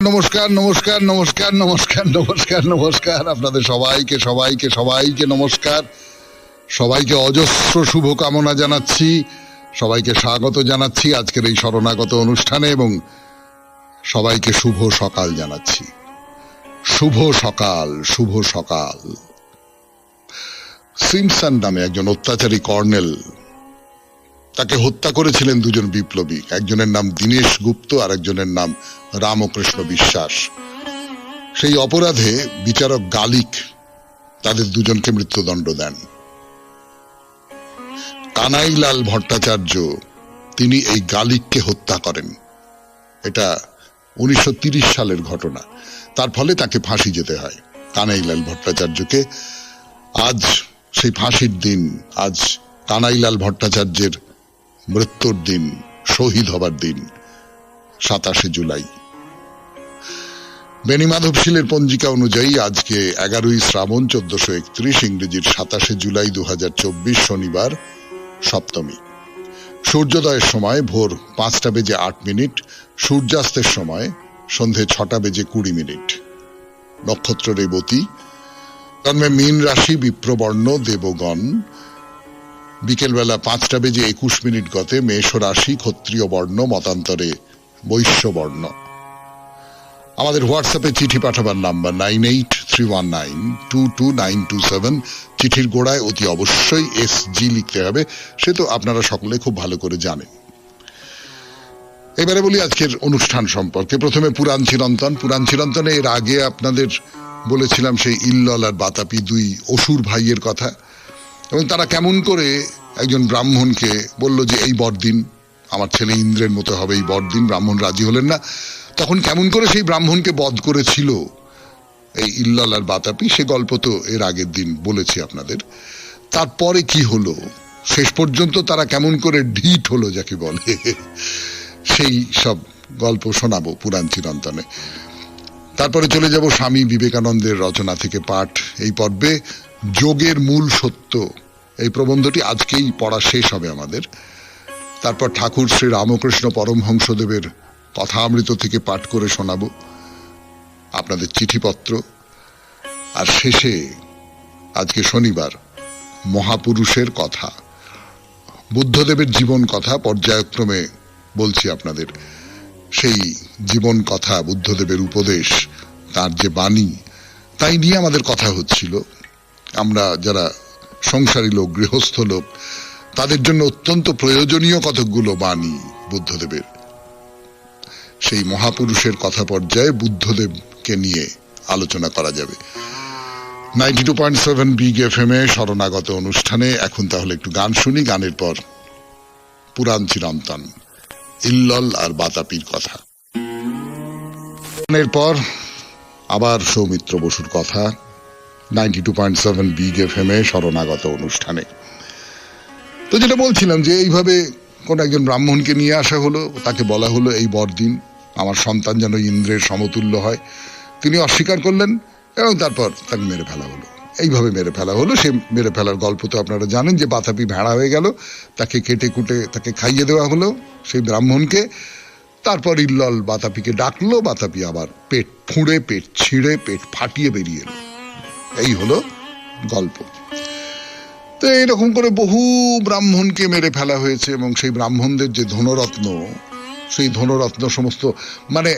নমস্কার নমস্কার নমস্কার নমস্কার নমস্কার নমস্কার আপনাদের সবাইকে সবাইকে সবাইকে নমস্কার, সবাইকে অজস্র শুভকামনা জানাচ্ছি, সবাইকে স্বাগত জানাচ্ছি আজকের এই শরণাগত অনুষ্ঠানে এবং সবাইকে শুভ সকাল জানাচ্ছি। শুভ সকাল, শুভ সকাল। সিমসন নামে একজন অত্যাচারী কর্নেল, তাকে হত্যা করেছিলেন দুজন বিপ্লবী, একজনের নাম দীনেশ গুপ্ত আর একজনের নাম রামকৃষ্ণ বিশ্বাস। সেই অপরাধে বিচারক গালিক তাদের দুজনকে মৃত্যুদণ্ড দেন। কানাইলাল ভট্টাচার্য তিনি এই গালিককে হত্যা করেন। এটা 1930 সালের ঘটনা। তার ফলে তাকে ফাঁসি যেতে হয় কানাইলাল ভট্টাচার্যকে। আজ সেই ফাঁসির দিন, আজ কানাইলাল ভট্টাচার্যের মৃত্যুর দিন, শহীদ হবার দিন 27শে জুলাই। বেণীমাধবশীলের পঞ্জিকা অনুযায়ী আজকে 11ই শ্রাবণ 1431, ইংরেজির 27শে জুলাই 2024, শনিবার, সপ্তমী। সূর্যোদয়ের সময় ভোর 5:08, সূর্যাস্তের সময় সন্ধে 6:20। নক্ষত্র রেবতী। জন্মে মীন রাশি, বিপ্রবর্ণ, দেবগণ। বিকেলবেলা 5:21 গতে মেষ রাশি, ক্ষত্রিয় বর্ণ, মতান্তরে বৈশ্য বর্ণ। আমাদের হোয়াটসঅ্যাপে চিঠি পাঠাবার নাম্বার 9831922927। চিঠির গোড়ায় অতি অবশ্যই SG লিখতে হবে, সে তো আপনারা সকলে খুব ভালো করে জানেন। এবারে বলি আজকের অনুষ্ঠান সম্পর্কে। প্রথমে পুরাণ চিরন্তন। পুরাণ চিরন্তনে এর আগে আপনাদের বলেছিলাম সেই ইল্লল আর বাতাপি দুই অসুর ভাইয়ের কথা, এবং তারা কেমন করে একজন ব্রাহ্মণকে বলল যে এই বরদিন আমার ছেলে ইন্দ্রের মতো হবে, এই বরদিন। ব্রাহ্মণ রাজি হলেন না। তখন কেমন করে সেই ব্রাহ্মণকে বধ করেছিল এই ইল্লল আর বাতাপি, সে গল্প তো এর আগের দিন বলেছি আপনাদের। তারপরে কি হলো, শেষ পর্যন্ত তারা কেমন করে ঢিঠ হলো যাকে বলে, সেই সব গল্প শোনাবো পুরাণ চিরন্তনে। তারপরে চলে যাব স্বামী বিবেকানন্দের রচনা থেকে পাঠ। এই পর্বে যোগের মূল সত্য, এই প্রবন্ধটি আজকেই পড়া শেষ হবে আমাদের। তারপর ঠাকুর শ্রী রামকৃষ্ণ পরমহংসদেবের কথামৃত থেকে পাঠ করে শোনাবো, আপনাদের চিঠিপত্র। আর শেষে আজকে শনিবার মহাপুরুষের কথা, বুদ্ধদেবের জীবন কথা পর্যায়ক্রমে বলছি আপনাদের। সেই জীবন কথা, বুদ্ধদেবের উপদেশ, তার যে বাণী, তাই নিয়ে আমাদের কথা হচ্ছিল। আমরা যারা সংসারী লোক, গৃহস্থ লোক, তাদের জন্য অত্যন্ত প্রয়োজনীয় কতকগুলো বাণী বুদ্ধদেবের। সেই মহাপুরুষের কথা পর্যায়ে বুদ্ধদেবকে নিয়ে আলোচনা করা যাবে 92.7 বিগ FM এ শরণাগত অনুষ্ঠানে। এখন তাহলে একটু গান শুনি, গানের পর পুরাণ চিরন্তন, ইল্লল আর বাতাপির কথা। গানের পর আবার সৌমিত্র বসুর কথা 92.7 বিগ FM এ শরণাগত অনুষ্ঠানে। তো যেটা বলছিলাম যে এইভাবে কোন একজন ব্রাহ্মণকে নিয়ে আসা হলো, তাকে বলা হলো এই বরদিন আমার সন্তান যেন ইন্দ্রের সমতুল্য হয়। তিনি অস্বীকার করলেন এবং তারপর তাকে মেরে ফেলা হলো। এইভাবে মেরে ফেলা হলো। সে মেরে ফেলার গল্প তো আপনারা জানেন, যে বাতাপি ভেড়া হয়ে গেল, তাকে কেটে কুটে তাকে খাইয়ে দেওয়া হলো সেই ব্রাহ্মণকে। তারপর ইল্লল বাতাপিকে ডাকলো, বাতাপি আবার পেট ফুঁড়ে, পেট ছিঁড়ে, পেট ফাটিয়ে বেরিয়ে এলো। এই হলো গল্প। তো এইরকম করে বহু ব্রাহ্মণকে মেরে ফেলা হয়েছে, এবং সেই ব্রাহ্মণদের যে ধনরত্ন, সেই ধনরত্ন সমস্ত, মানে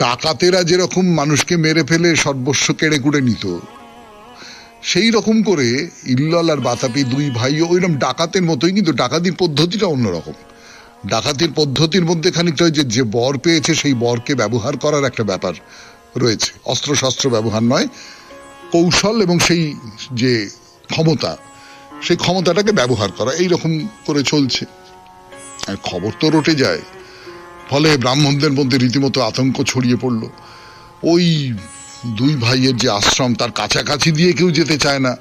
ডাকাতেরা যেরকম মানুষকে মেরে ফেলে সর্বস্ব কেড়ে কুড়ে নিত, সেই রকম করে ইল্লল আর বাতাপি দুই ভাই ওইরকম ডাকাতের মতোই, কিন্তু ডাকাতির পদ্ধতিটা অন্যরকম। ডাকাতির পদ্ধতির মধ্যে খানিকটা যে বর পেয়েছে সেই বরকে ব্যবহার করার একটা ব্যাপার রয়েছে। অস্ত্রশস্ত্র ব্যবহার নয়, কৌশল এবং সেই যে ক্ষমতা, সেই ক্ষমতাটাকে ব্যবহার করা, এইরকম করে চলছে। আর খবর তো রটে যায়, ফলে ব্রাহ্মণদের মধ্যে রীতিমতো আতঙ্ক ছড়িয়ে পড়ল। ওই দুই ভাইয়ের যে আশ্রম, তার কাছাকাছি দিয়ে কেউ যেতে চায় না,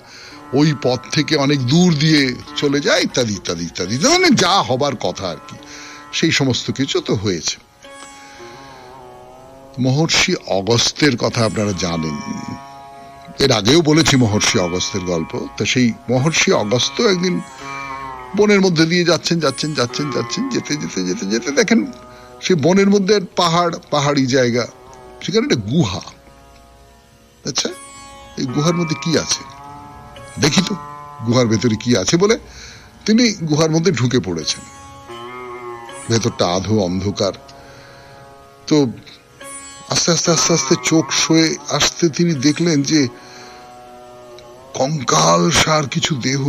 ওই পথ থেকে অনেক দূর দিয়ে চলে যায়, ইত্যাদি ইত্যাদি ইত্যাদি, মানে যা হবার কথা আর কি, সেই সমস্ত কিছু তো হয়েছে। মহর্ষি অগস্ত্যের কথা আপনারা জানেন, এর আগেও বলেছি মহর্ষি অগস্ত্যের গল্প। তো সেই মহর্ষি অগস্ত্য একদিন বনের মধ্যে দিয়ে যাচ্ছেন যাচ্ছেন যাচ্ছেন যাচ্ছেন, যেতে যেতে যেতে যেতে দেখেন সেই বনের মধ্যে পাহাড়ি জায়গা, সেখানে একটা গুহা। আচ্ছা, এই গুহার মধ্যে কি আছে দেখি তো, গুহার ভেতরে কি আছে বলে তিনি গুহার মধ্যে ঢুকে পড়েছেন। ভেতরটা আধো অন্ধকার। তো আস্তে আস্তে আস্তে আস্তে চোখ সয়ে আসতে তিনি দেখলেন যে কঙ্কাল সার কিছু দেহ,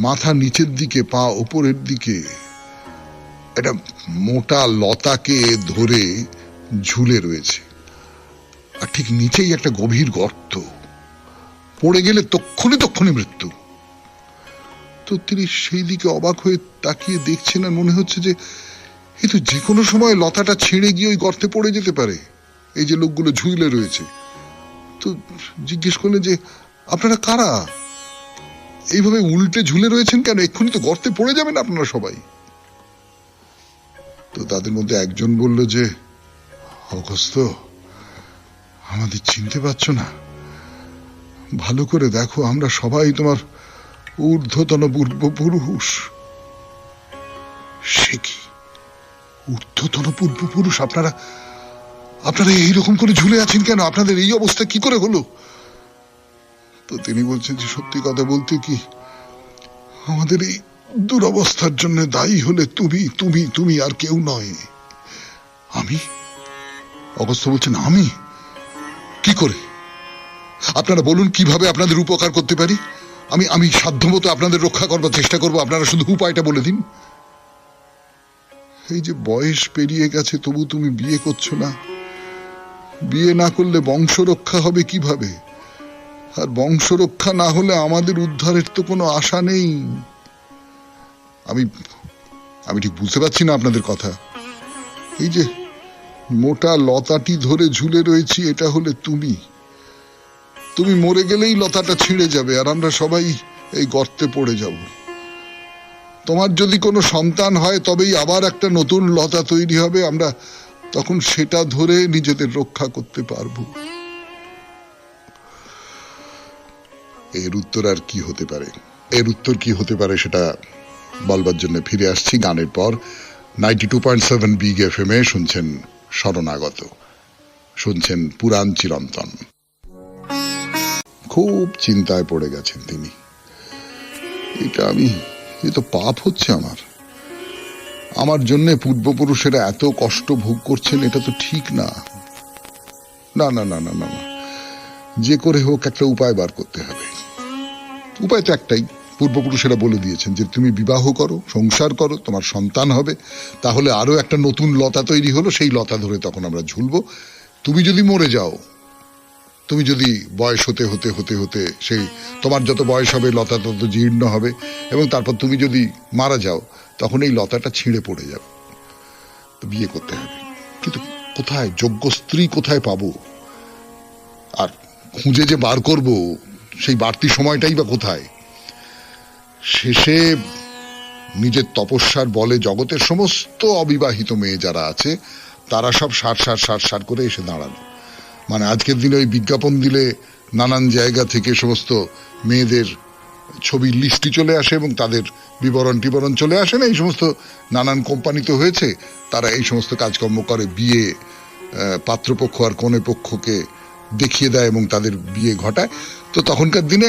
মাথা নিচের দিকে, পা উপরের দিকে, একটা মোটা লতাকে ধরে ঝুলে রয়েছে, আর ঠিক নিচেই একটা গভীর গর্ত, পড়ে গেলে তক্ষুনি মৃত্যু। তো তিনি সেই দিকে অবাক হয়ে তাকিয়ে দেখছেন, আর মনে হচ্ছে যে এই তো যে কোনো সময় লতাটা ছিঁড়ে গিয়ে ওই গর্তে পড়ে যেতে পারে, এই যে লোকগুলো ঝুলে রয়েছে। তো জিজ্ঞেস করলেন যে আপনারা কারা, এইভাবে উল্টে ঝুলে রয়েছেন কেন, এক্ষুনি তো গর্তে পড়ে যাবেন আপনারা সবাই। তো তাদের মধ্যে একজন বলল যে অগস্ত্য, আমাদের চিনতে পারছো না? ভালো করে দেখো, আমরা সবাই তোমার ঊর্ধ্বতন পূর্বপুরুষ। সে কি ঊর্ধ্বতন পূর্বপুরুষ? আপনারা আপনারা এইরকম করে ঝুলে আছেন কেন? আপনাদের এই অবস্থা কি করে হলো? তো তিনি বলছেন যে সত্যি কথা বলতে কি, আমাদের এই দুরবস্থার জন্য দায়ী হলে তুমি তুমি তুমি আর কেউ নয়, আমি। অগস্ত্য বলছেন আমি? কি করে? আপনারা বলুন কিভাবে আপনাদের উপকার করতে পারি। আমি আমি সাধ্যমতো আপনাদের রক্ষা করবার চেষ্টা করবো, আপনারা শুধু উপায়টা বলে দিন। এই যে বয়স পেরিয়ে গেছে, তবু তুমি বিয়ে করছো না। বিয়ে না করলে বংশ রক্ষা হবে কিভাবে? আর বংশ রক্ষা না হলে আমাদের উদ্ধারের তো কোনো আশা নেই। আমি আমি ঠিক বুঝতে পারছি না আপনাদের কথা। এই যে মোটা লতাটি ধরে ঝুলে রয়েছি, এটা হলে তুমি। তুমি মরে গেলেই লতাটা ছিঁড়ে যাবে, আর আমরা সবাই এই গর্তে পড়ে যাব। তোমার যদি কোনো সন্তান হয়, তবেই আবার একটা নতুন লতা তৈরি হবে, আমরা তখন সেটা ধরে নিজেদের রক্ষা করতে পারবো। এর উত্তর আর কি হতে পারে? এর উত্তর কি হতে পারে সেটা বলবার জন্য ফিরে আসছি গানের পর। 92.7 বিগ এফএম এ শুনছেন শরণাগত, শুনছেন পুরাণ চিরন্তন। খুব চিন্তায় পড়ে গেছেন তিনি। এ তো পাপ হচ্ছে আমার জন্য পূর্বপুরুষেরা এত কষ্ট ভোগ করছেন, এটা তো ঠিক না। না না না না না না, যে করে হোক একটা উপায় বার করতে হবে। উপায় তো একটাই, পূর্বপুরুষেরা বলে দিয়েছেন যে তুমি বিবাহ করো, সংসার করো, তোমার সন্তান হবে, তাহলে আরো একটা নতুন লতা তৈরি হলো, সেই লতা ধরে তখন আমরা ঝুলবো। তুমি যদি মরে যাও, তুমি যদি বয়স হতে হতে হতে হতে সেই তোমার যত বয়স হবে লতা তত জীর্ণ হবে, এবং তারপর তুমি যদি মারা যাও, তখন এই লতাটা ছিঁড়ে পড়ে যাবে। তো বিয়ে করতে হবে, কিন্তু কোথায় যোগ্য স্ত্রী কোথায় পাবো? আর খুঁজে যে বার করব, সেই বাড়তি সময়টাই বা কোথায়? শেষে নিজের তপস্যার বলে জগতের সমস্ত অবিবাহিত মেয়ে যারা আছে, তারা সব সার করে এসে দাঁড়ালো। মানে আজকের দিনে ওই বিজ্ঞাপন দিলে নানান জায়গা থেকে সমস্ত মেয়েদের ছবির লিস্টি চলে আসে এবং তাদের বিবরণ চলে আসে না, এই সমস্ত নানান কোম্পানিতে হয়েছে, তারা এই সমস্ত কাজকর্ম করে, বিয়ে পাত্রপক্ষ আর কনে পক্ষকে দেখিয়ে দেয় এবং তাদের বিয়ে ঘটায়। তো তখনকার দিনে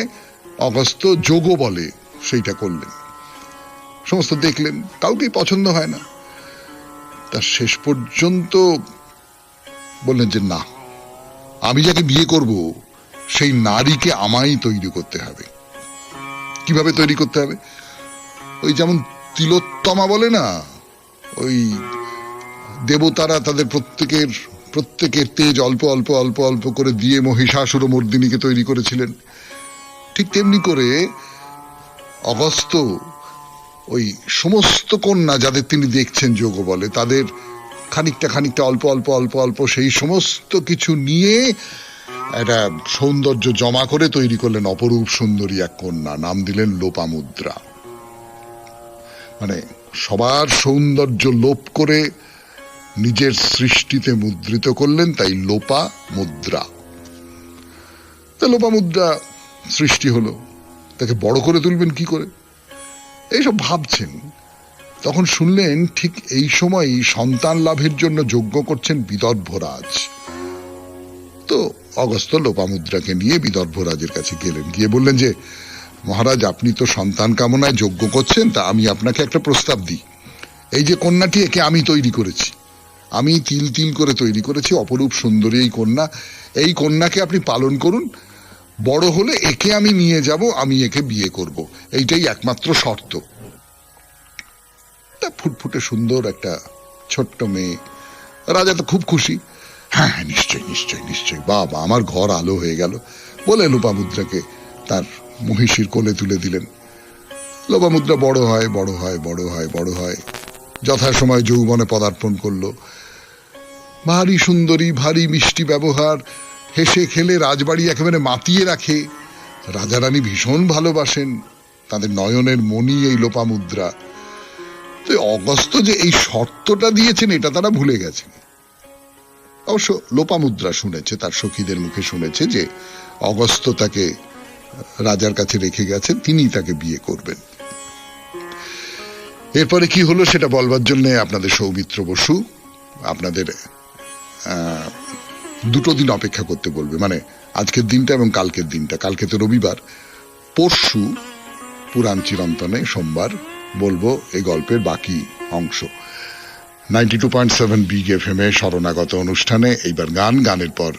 অগস্ত্য যোগও বলে সেইটা করলেন, সমস্ত দেখলেন, কাউকেই পছন্দ হয় না। তার শেষ পর্যন্ত বললেন যে না, আমি যাকে বিয়ে করব সেই নারীকে আমায় তৈরি করতে হবে। কিভাবে তৈরি করতে হবে? ওই যেমন তিলোত্তমা বলে না, ওই দেবতারা তাদের প্রত্যেকের তেজ অল্প অল্প অল্প অল্প করে দিয়ে মহিষাসুর মর্দিনীকে তৈরি করেছিলেন, ঠিক তেমনি করে অগস্ত্য ওই সমস্ত কন্যা যাদের তিনি দেখছেন যোগ বলে, তাদের খানিকটা খানিকটা অল্প অল্প অল্প অল্প সেই সমস্ত কিছু নিয়ে একটা সৌন্দর্য জমা করে তৈরি করলেন অপরূপ সুন্দরী এক কন্যা, নাম দিলেন লোপামুদ্রা। মানে সবার সৌন্দর্য লোপ করে নিজের সৃষ্টিতে মুদ্রিত করলেন, তাই লোপা মুদ্রা। তা লোপামুদ্রা সৃষ্টি হলো, তাকে বড় করে তুলবেন কি করে, এইসব ভাবছেন। তখন শুনলেন ঠিক এই সময়ই সন্তান লাভের জন্য যজ্ঞ করছেন বিদর্ভরাজ। তো অগস্ত্য লোপামুদ্রাকে নিয়ে বিদর্ভরাজের কাছে গেলেন, গিয়ে বললেন যে মহারাজ, আপনি তো সন্তান কামনায় যজ্ঞ করছেন, তা আমি আপনাকে একটা প্রস্তাব দিই। এই যে কন্যাটি, একে আমি তৈরি করেছি, আমি তিল তিল করে তৈরি করেছি, অপরূপ সুন্দরী এই কন্যা। এই কন্যাকে আপনি পালন করুন, বড় হলে একে আমি নিয়ে যাব, আমি একে বিয়ে করব, এইটাই একমাত্র শর্ত। তা ফুটফুটে সুন্দর একটা ছোট্ট মেয়ে। রাজা তো খুব খুশি। হ্যাঁ হ্যাঁ, নিশ্চয় নিশ্চয় নিশ্চয়, বাবা আমার ঘর আলো হয়ে গেল বলে লোপামুদ্রাকে তার মহিষীর কোলে তুলে দিলেন। লোপামুদ্রা বড় হয় বড় হয় বড় হয় বড় হয়, যথাসময় যৌবনে পদার্পণ করলো। ভারী সুন্দরী, ভারী মিষ্টি ব্যবহার, হেসে খেলে রাজবাড়ি একেবারে মাতিয়ে রাখে। রাজা রানী ভীষণ ভালোবাসেন, তাদের নয়নের মণি এই লোপামুদ্রা। তো অগস্ত্য যে এই শর্তটা দিয়েছেন এটা তারা ভুলে গেছেন। অবশ্য লোপামুদ্রা শুনেছে, তার সখীদের মুখে শুনেছে যে অগস্ত্য তাকে রাজার কাছে রেখে গেছেন, তিনি তাকে বিয়ে করবেন। এরপরে কি হলো সেটা বলবার জন্য আপনাদের সৌমিত্র বসু আপনাদের দুটো দিন অপেক্ষা করতে বলবে, মানে আজকের দিনটা এবং কালকের দিনটা। কালকে তো রবিবার, পরশু পুরাণ চিরন্তনে সোমবার বলবো এই গল্পের বাকি অংশ। 92.7 বিগ এফএম এ শরণাগত অনুষ্ঠানে এইবার গানের পর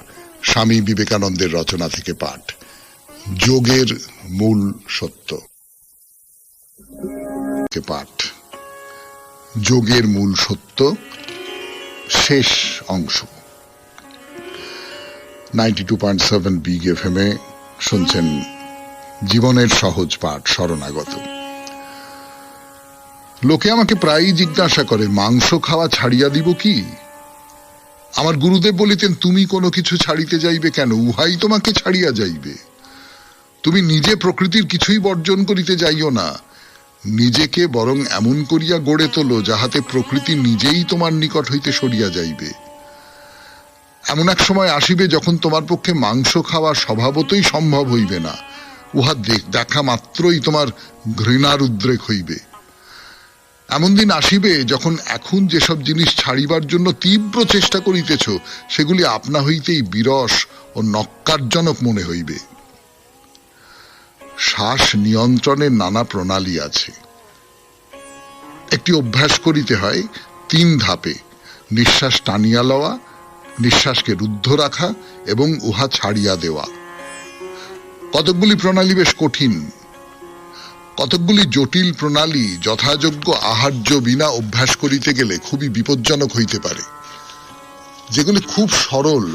স্বামী বিবেকানন্দের রচনা থেকে পাঠ, যোগের মূল সত্য। পাঠ যোগের মূল সত্য, শেষ অংশ। 92.7 বিগ এফএম এ শুনছেন জীবনের সহজ পাঠ, শরণাগত। লোকে আমাকে প্রায়ই জিজ্ঞাসা করে, মাংস খাওয়া ছাড়িয়া দিব কি? আমার গুরুদেব বলিতেন, তুমি কোনো কিছু ছাড়িতে যাইবে কেন, উহাই তোমাকে ছাড়িয়া যাইবে। তুমি নিজে প্রকৃতির কিছুই বর্জন করিতে যাইও না, নিজেকে বরং এমন করিয়া গড়ে তোলো যাহাতে প্রকৃতি নিজেই তোমার নিকট হইতে সরিয়া যাইবে। এমন এক সময় আসিবে যখন তোমার পক্ষে মাংস খাওয়া স্বভাবতই সম্ভব হইবে না, উহা দেখা মাত্রই তোমার ঘৃণার উদ্রেক হইবে। এমন দিন আসিবে যখন এখন যেসব জিনিস ছাড়িবার জন্য তীব্র চেষ্টা করিতেছ, সেগুলি আপনা হইতেই বিরস ও নক্কারজনক মনে হইবে। শ্বাস নিয়ন্ত্রণের নানা প্রণালী আছে। একটি অভ্যাস করিতে হয় 3 ধাপে: নিঃশ্বাস টানিয়া লওয়া, নিঃশ্বাসকে রুদ্ধ রাখা এবং উহা ছাড়িয়া দেওয়া। কতকগুলি প্রণালী বেশ কঠিন, কতকগুলি জটিল প্রণালী যথাযোগ্য আহার্য বিনা অভ্যাস করিতে গেলে খুবই বিপজ্জনক হইতে পারে। যেগুলি খুব সরল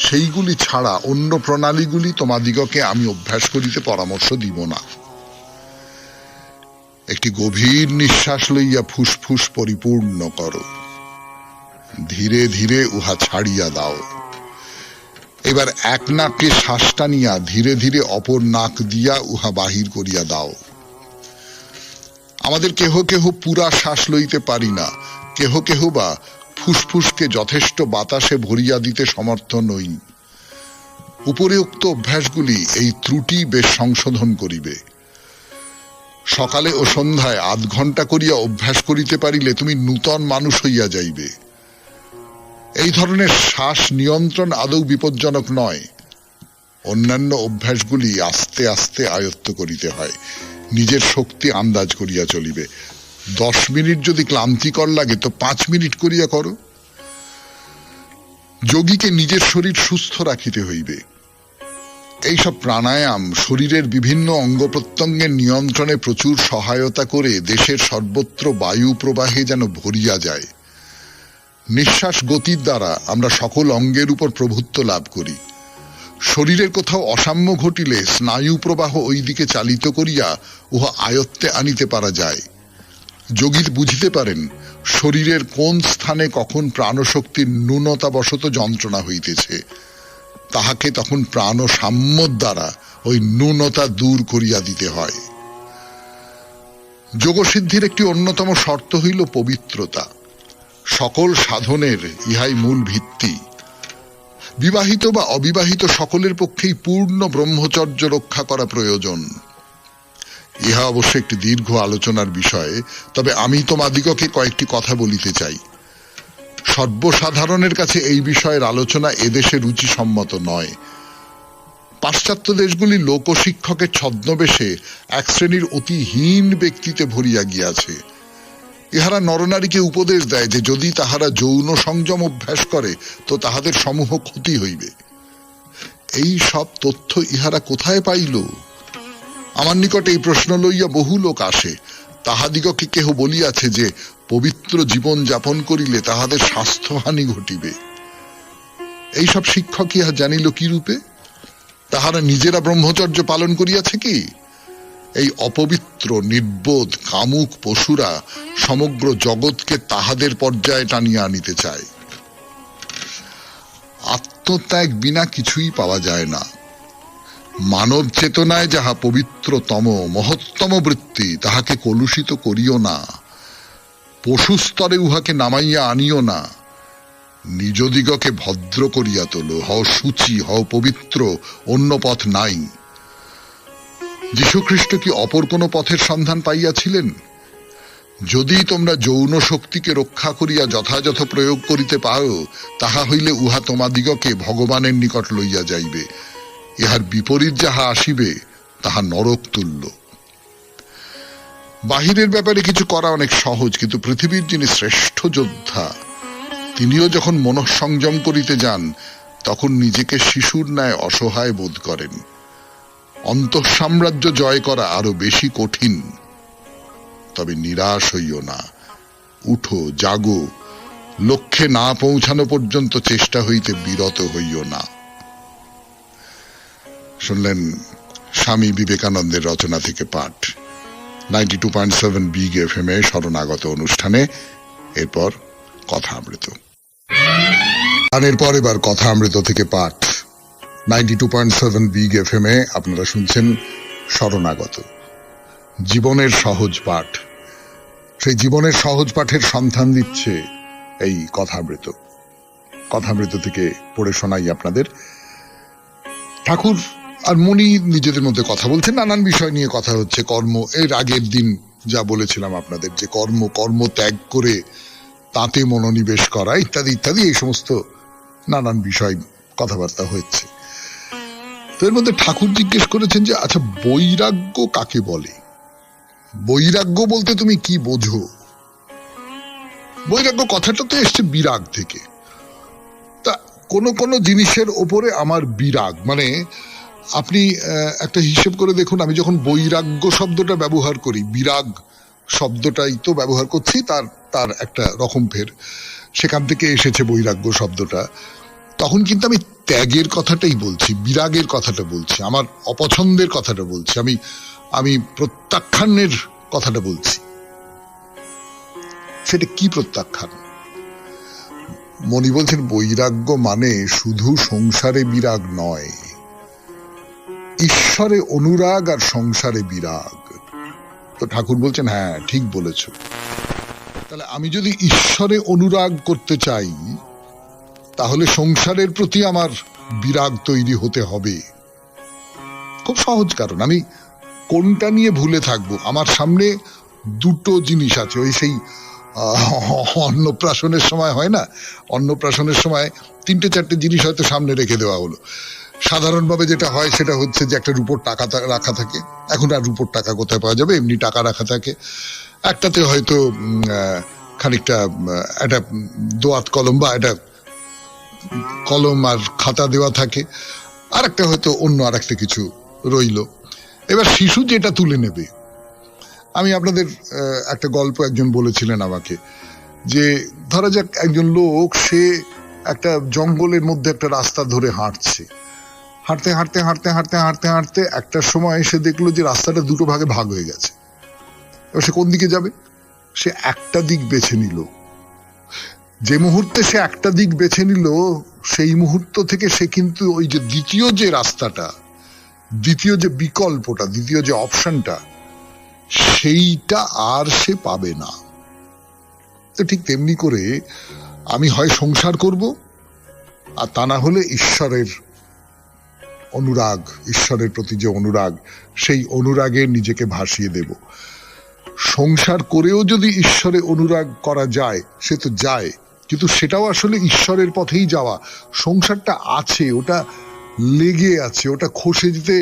সেইগুলি ছাড়া অন্য প্রণালীগুলি তোমাদিগকে আমি অভ্যাস করিতে পরামর্শ দিব না। একটি গভীর নিঃশ্বাস লইয়া ফুসফুস পরিপূর্ণ করো, ধীরে ধীরে উহা ছাড়িয়া দাও। এবার এক নাকে শ্বাস টানিয়া ধীরে ধীরে অপর নাক দিয়া উহা বাহির করিয়া দাও। আমাদের কেহ কেহ পুরা শ্বাস লইতে পারি না, কেহ কেহ বা ফুসফুসকে যথেষ্ট বাতাসে ভরিয়া দিতে সমর্থ নই। উপরিউক্ত অভ্যাসগুলি এই ত্রুটি বেশ সংশোধন করিবে। সকালে ও সন্ধ্যায় 8 ঘন্টা করিয়া অভ্যাস করিতে পারিলে তুমি নূতন মানুষ হইয়া যাইবে। এই ধরনের শ্বাস নিয়ন্ত্রণ আদৌ বিপজ্জনক নয়। অন্যান্য অভ্যাসগুলি আস্তে আস্তে আয়ত্ত করিতে হয়, নিজের শক্তি আন্দাজ করিয়া চলিবে। 10 মিনিট যদি ক্লান্তিকর লাগে তো 5 মিনিট করিয়া করো। যোগীকে নিজের শরীর সুস্থ রাখিতে হইবে। এইসব প্রাণায়াম শরীরের বিভিন্ন অঙ্গ প্রত্যঙ্গের নিয়ন্ত্রণে প্রচুর সহায়তা করে দেশের সর্বত্র বায়ু প্রবাহে যেন ভরিয়া যায়। নিঃশ্বাস গতির দ্বারা আমরা সকল অঙ্গের উপর প্রভুত্ব লাভ করি। শরীরের কোথাও অসাম্য ঘটিলে স্নায়ু প্রবাহ ওই দিকে চালিত করিয়া উহা আয়ত্তে আনিতে পারা যায়। যোগী বুঝিতে পারেন শরীরের কোন স্থানে কখন প্রাণশক্তির ন্যূনতাবশত যন্ত্রণা হইতেছে, তাহাকে তখন প্রাণ সাম্যর দ্বারা ওই ন্যূনতা দূর করিয়া দিতে হয়। যোগসিদ্ধির একটি অন্যতম শর্ত হইল পবিত্রতা। সকল সাধনের ইহাই মূল ভিত্তি। বিবাহিত বা অবিবাহিত সকলের পক্ষেই পূর্ণ ব্রহ্মচর্য রক্ষা করা প্রয়োজন। ইহা অবশ্য একটি দীর্ঘ আলোচনার বিষয়, তবে আমি তোমাদিগকে কয়েকটি কথা বলিতে চাই। সর্বসাধারণের কাছে এই বিষয়ের আলোচনা এদেশে রুচিসম্মত নয়। পাশ্চাত্য দেশগুলি লোকশিক্ষকের ছদ্মবেশে এক শ্রেণীর অতি হীন ব্যক্তিতে ভরিয়া গিয়াছে। ইহারা নরনারীকে উপদেশ দেয় যে যদি তাহারা যৌন সংযম অভ্যাস করে তো তাহাদের সমূহ ক্ষতি হইবে। এই সব তথ্য ইহারা কোথায় পাইল? আমার নিকট এই প্রশ্ন লইয়া বহু লোক আসে। তাহাদিগকে কেহ বলিয়াছে যে পবিত্র জীবন যাপন করিলে তাহাদের স্বাস্থ্যহানি ঘটিবে। এইসব শিক্ষক ইহা জানিল কি রূপে? তাহারা নিজেরা ব্রহ্মচর্য পালন করিয়াছে কি? এই অপবিত্র নির্বোধ কামুক পশুরা সমগ্র জগৎকে তাহাদের পর্যায়ে টানিয়া আনিতে চায়। আত্মত্যাগ বিনা কিছুই পাওয়া যায় না। মানব চেতনায় যাহা পবিত্রতম মহত্তম বৃত্তি, তাহাকে কলুষিত করিও না। পশু স্তরে উহাকে নামাইয়া আনিও না। নিজদিগকে ভদ্র করিয়া তোলো, হও সূচি, হও পবিত্র, অন্য পথ নাই। যীশুখ্রিস্ট কি অপর কোন পথের সন্ধান পাইয়াছিলেন? যদি তোমরা যৌন শক্তিকে রক্ষা করিয়া যথাযথ প্রয়োগ করিতে পারো, তাহা হইলে উহা তোমাদিগকে ভগবানের নিকট লইয়া যাইবে। ইহার বিপরীত যাহা আসিবে তাহা নরক তুল্য। বাহিরের ব্যাপারে কিছু করা অনেক সহজ, কিন্তু পৃথিবীর যিনি শ্রেষ্ঠ যোদ্ধা, তিনিও যখন মনঃসংযম করিতে যান তখন নিজেকে শিশুর ন্যায় অসহায় বোধ করেন। অন্তঃসাম্রাজ্য জয় করা আরো বেশি কঠিন। তবে নিরাশ হইও না, উঠো, জাগো, লক্ষ্যে না পৌঁছানো পর্যন্ত চেষ্টা হইতে বিরত হইও না। শুনলেন স্বামী বিবেকানন্দের রচনা থেকে পাঠ 92.7 বিগ এফএম এ শরণাগত অনুষ্ঠানে। এরপর কথা অমৃত। গানের পর এবার কথা অমৃত থেকে পাঠ 92.7 বিগ এফএম এ আপনারা শুনছেন শরণাগত, জীবনের সহজ পাঠ। সেই জীবনের সহজ পাঠের সন্ধান দিচ্ছে এই কথামৃত। কথামৃত থেকে পড়ে শোনাই আপনাদের। ঠাকুর আর মনি নিজেদের মধ্যে কথা বলছেন, নানান বিষয় নিয়ে কথা হচ্ছে। কর্ম, এর আগের দিন যা বলেছিলাম আপনাদের, যে কর্ম ত্যাগ করে তাতে মনোনিবেশ করা ইত্যাদি ইত্যাদি, এই সমস্ত নানান বিষয় কথাবার্তা হচ্ছে। তো এর মধ্যে ঠাকুর জিজ্ঞেস করেছেন যে আচ্ছা, বৈরাগ্য কাকে বলে? বৈরাগ্য বলতে তুমি কি বোঝো? বৈরাগ্য কথাটা তো এসছে বিরাগ থেকে। তা কোন কোন জিনিসের ওপরে আমার বিরাগ, মানে আপনি একটা হিসেব করে দেখুন, আমি যখন বৈরাগ্য শব্দটা ব্যবহার করি, বিরাগ শব্দটাই তো ব্যবহার করছি, তার একটা রকম ফের সেখান থেকে এসেছে বৈরাগ্য শব্দটা। তখন কিন্তু আমি ত্যাগের কথাটাই বলছি, বিরাগের কথাটা বলছি, আমার অপছন্দের কথাটা বলছি, আমি প্রত্যাখ্যানের কথাটা বলছি। সেটা কি প্রত্যাখ্যান? মনি বলছেন বৈরাগ্য মানে শুধু সংসারে বিরাগ নয়, ঈশ্বরে অনুরাগ আর সংসারে বিরাগ। তো ঠাকুর বলছেন হ্যাঁ ঠিক বলেছ। তাহলে আমি যদি ঈশ্বরে অনুরাগ করতে চাই তাহলে সংসারের প্রতি আমার বিরাগ তৈরি হতে হবে। খুব সহজ কারণ, আমি কোনটা নিয়ে ভুলে থাকবো? আমার সামনে দুটো জিনিস আছে। ওই সেই অন্নপ্রাশনের সময় হয় না, অন্নপ্রাশনের সময় 3-4টে জিনিস হয়তো সামনে রেখে দেওয়া হলো। সাধারণভাবে যেটা হয় সেটা হচ্ছে যে একটা রূপোর টাকা রাখা থাকে। এখন আর রূপোর টাকা কোথায় পাওয়া যাবে, এমনি টাকা রাখা থাকে। একটাতে হয়তো খানিকটা একটা দোয়াত কলম বা একটা কলম আর খাতা দেওয়া থাকে, আর একটা হয়তো অন্য আর একটা কিছু রইল। এবার শিশু যেটা তুলে নেবে, আমি আপনাদের একটা গল্প একজন বলেছিলেন আমাকে, যে ধরা যাক একজন লোক, সে একটা জঙ্গলের মধ্যে একটা রাস্তা ধরে হাঁটছে। হাঁটতে হাঁটতে হাঁটতে হাঁটতে হাঁটতে হাঁটতে একটা সময় সে দেখলো যে রাস্তাটা দুটো ভাগে ভাগ হয়ে গেছে। এবার সে কোন দিকে যাবে? সে একটা দিক বেছে নিল। যে মুহূর্তে সে একটা দিক বেছে নিল, সেই মুহূর্ত থেকে সে কিন্তু ওই যে দ্বিতীয় যে রাস্তাটা, দ্বিতীয় যে বিকল্পটা, দ্বিতীয় যে অপশনটা, সেইটা আর সে পাবে না। তো ঠিক তেমনি করে আমি হয় সংসার করব, আর তা না হলে ঈশ্বরের অনুরাগ, ঈশ্বরের প্রতি যে অনুরাগ, সেই অনুরাগে নিজেকে ভাসিয়ে দেব। সংসার করেও যদি ঈশ্বরে অনুরাগ করা যায়, সে তো যায়, কিন্তু সেটাও আসলে ঈশ্বরের পথেই যাওয়া। সংসারটা আছে, ওটা লেগে আছে, ওটা খসে যেতে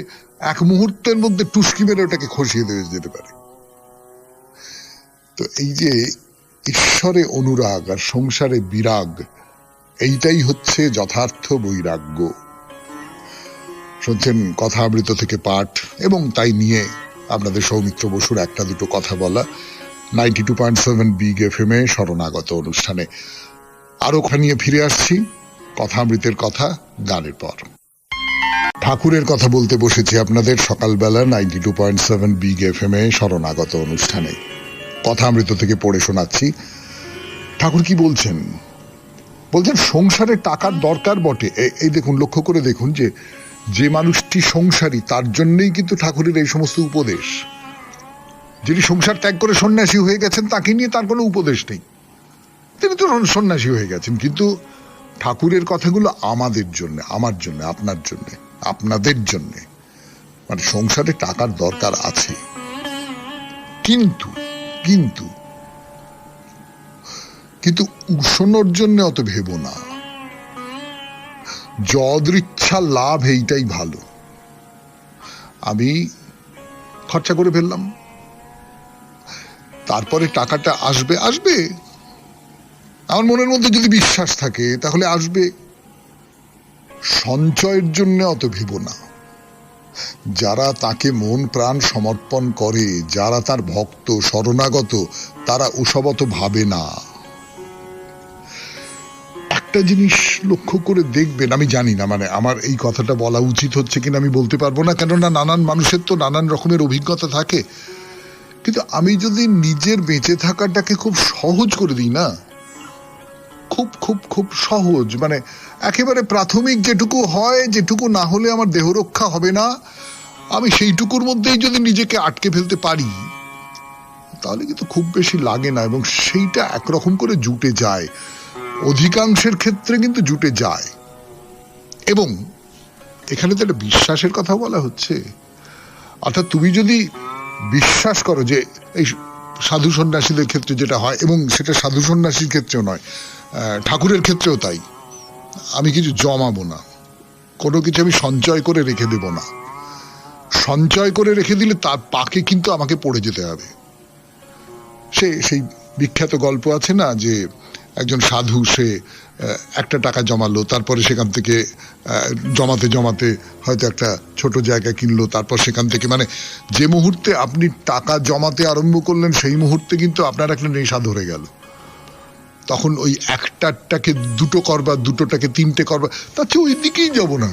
এক মুহূর্তের মধ্যে টুসকি মেরে ওটাকে খসিয়ে দিয়ে যেতে পারে। তো এই যে ঈশ্বরে অনুরাগ আর সংসারে বিরাগ, এইটাই হচ্ছে যথার্থ বৈরাগ্য। শুনছেন কথামৃত থেকে পাঠ, এবং তাই নিয়ে আপনাদের সৌমিত্র বসুর একটা দুটো কথা বলা 92.7 বিগ এফএম এ শরণাগত অনুষ্ঠানে। আরো ওখানে নিয়ে ফিরে আসছি কথামৃতের কথা গানের পর। ঠাকুরের কথা বলতে বসেছি আপনাদের সকালবেলা 92.7 বিগ এফএম এ শরণাগত অনুষ্ঠানে। কথামৃত থেকে পড়ে শোনাচ্ছি। ঠাকুর কি বলছেন? বলছেন সংসারে টাকার দরকার বটে। এই দেখুন, লক্ষ্য করে দেখুন যে মানুষটি সংসারী, তার জন্যই কিন্তু ঠাকুরের এই সমস্ত উপদেশ। যিনি সংসার ত্যাগ করে সন্ন্যাসী হয়ে গেছেন, তাকে নিয়ে তার কোনো উপদেশ নেই, তিনি তো সন্ন্যাসী হয়ে গেছেন। কিন্তু ঠাকুরের কথাগুলো আমাদের জন্য, আমার জন্য, আপনার জন্য, আপনাদের জন্য। মানে সংসারে টাকার দরকার আছে, কিন্তু কিন্তু কিন্তু উষণর জন্য অত ভেবো না। যদৃচ্ছা লাভ, এইটাই ভালো। আমি খরচা করে ফেললাম, তারপরে টাকাটা আসবে আসবে, আমার মনের মধ্যে যদি বিশ্বাস থাকে তাহলে আসবে। সঞ্চয়ের জন্য অত ভেবো না। যারা তাকে মন প্রাণ সমর্পণ করে, যারা তার ভক্ত শরণাগত, তারা ওসব অত ভাবে না। একটা জিনিস লক্ষ্য করে দেখবেন, আমি জানি না মানে আমার এই কথাটা বলা উচিত হচ্ছে কিনা আমি বলতে পারবো না, কেননা নানান মানুষের তো নানান রকমের অভিজ্ঞতা থাকে। কিন্তু আমি যদি নিজের বেঁচে থাকাটাকে খুব সহজ করে দিই না, খুব খুব খুব সহজ, মানে একেবারে প্রাথমিক যেটুকু হয়, যেটুকু না হলে আমার দেহ রক্ষা হবে না, আমি সেইটুকুর মধ্যেই যদি নিজেকে আটকে ফেলতে পারি, তাহলে কিন্তু খুব বেশি লাগে না, এবং সেইটা একরকম করে জুটে যায়। অধিকাংশের ক্ষেত্রে কিন্তু জুটে যায়। এবং এখানে তো একটা বিশ্বাসের কথা বলা হচ্ছে। অর্থাৎ তুমি যদি বিশ্বাস করো যে এই সাধু সন্ন্যাসীদের ক্ষেত্রে যেটা হয়, এবং সেটা সাধু সন্ন্যাসীর ক্ষেত্রেও নয়, ঠাকুরের ক্ষেত্রেও তাই, আমি কিছু জমাবো না, কোনো কিছু আমি সঞ্চয় করে রেখে দেব না। সঞ্চয় করে রেখে দিলে তার পাকে কিন্তু আমাকে পড়ে যেতে হবে। সেই বিখ্যাত গল্প আছে না, যে একজন সাধু, সে একটা টাকা জমালো, তারপরে সেখান থেকে জমাতে জমাতে হয়তো একটা ছোট জায়গা কিনলো, তারপর সেখান থেকে, মানে যে মুহূর্তে আপনি টাকা জমাতে আরম্ভ করলেন, সেই মুহূর্তে কিন্তু আপনার একটা নেশা ধরে গেল। তখন ওই একটাটাকে দুটো করবা, দুটোটাকে তিনটে করবা, তার চেয়ে ওই দিকেই যাবো না,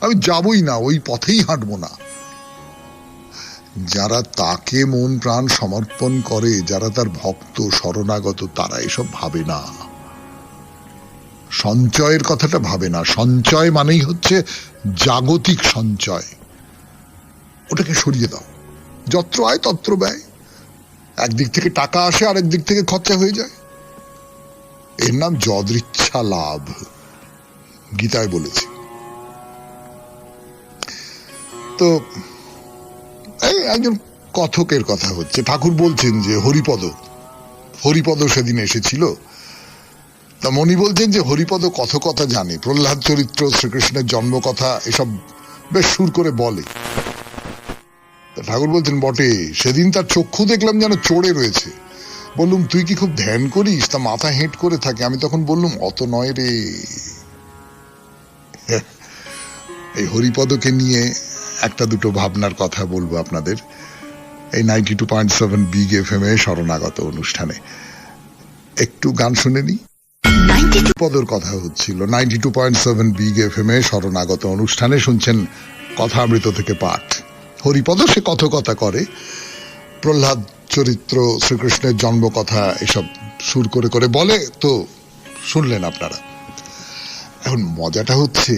আমি যাবই না, ওই পথেই হাঁটবো না। যারা তাকে মন প্রাণ সমর্পণ করে, যারা তার ভক্ত শরণাগত, তারা এসব ভাবে না, সঞ্চয়ের কথাটা ভাবে না। সঞ্চয় মানেই হচ্ছে জাগতিক সঞ্চয়, ওটাকে সরিয়ে দাও। যত্র আয় তত্র ব্যয়। একদিক থেকে টাকা আসে, আরেক দিক থেকে খরচা হয়ে যায়, এর নাম যদৃচ্ছা লাভ, গীতায় বলেছে। তো একজন কথকের কথা হচ্ছে, ঠাকুর বলছেন যে হরিপদ সেদিন এসেছিল, তা মনি বলছেন যে হরিপদ কথকতা জানে, প্রহ্লাদ চরিত্র, শ্রীকৃষ্ণের জন্মকথা, এসব বেশ সুর করে বলে। ঠাকুর বলছেন বটে, সেদিন তার চক্ষু দেখলাম যেন চড়ে রয়েছে। বললুম তুই কি খুব ধ্যান করিস? তা মাথা হেঁট করে থাকে। আমি তখন বললুম অত নয় রে। এই হরিপদকে নিয়ে একটা দুটো ভাবনার কথা বলবো আপনাদের এই 92.7 বিগ এফএম এ শরণাগত অনুষ্ঠানে। একটু গান শুনে নি। পদর কথা হচ্ছিল 92.7 বিগ এফএম এ শরণাগত অনুষ্ঠানে। শুনছেন কথামৃত থেকে পাঠ। হরিপদ সে কথকতা করে, প্রহ্লাদ চরিত্র, শ্রীকৃষ্ণের জন্মকথা, এসব সুর করে করে বলে, তো শুনলেন আপনারা। এখন মজাটা হচ্ছে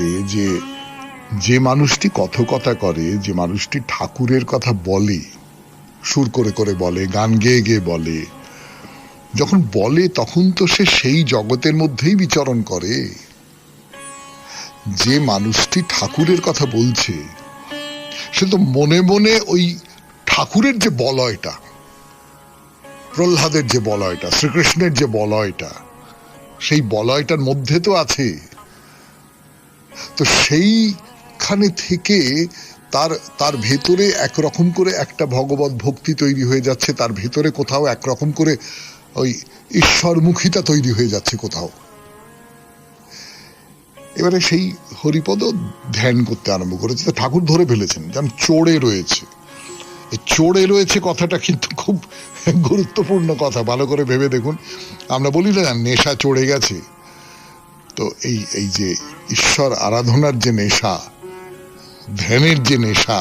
যে মানুষটি কথকতা করে, যে মানুষটি ঠাকুরের কথা বলে, সুর করে করে বলে, গান গেয়ে গেয়ে বলে, যখন বলে তখন তো সে সেই জগতের মধ্যেই বিচরণ করে। যে মানুষটি ঠাকুরের কথা বলছে সে তো মনে মনে ওই ঠাকুরের যে বলয়টা, প্রহ্লাদের যে বলয়টা, শ্রীকৃষ্ণের যে বলয়টা, সেই বলয়টার মধ্যে তো আছে। তো সেইখানে থেকে তার ভেতরে একরকম করে একটা ভগবত ভক্তি তৈরি হয়ে যাচ্ছে, তার ভেতরে কোথাও একরকম করে ওই ঈশ্বরমুখিতা তৈরি হয়ে যাচ্ছে কোথাও। এবারে সেই হরিপদ ধ্যান করতে আরম্ভ করেছে, তো ঠাকুর ধরে ফেলেছেন যেন চড়ে রয়েছে। এই চড়ে রয়েছে কথাটা কিন্তু খুব গুরুত্বপূর্ণ কথা, ভালো করে ভেবে দেখুন। আমরা বলি না নেশা চড়ে গেছে, তো এই যে ঈশ্বর আরাধনার যে নেশা, ধ্যানের যে নেশা,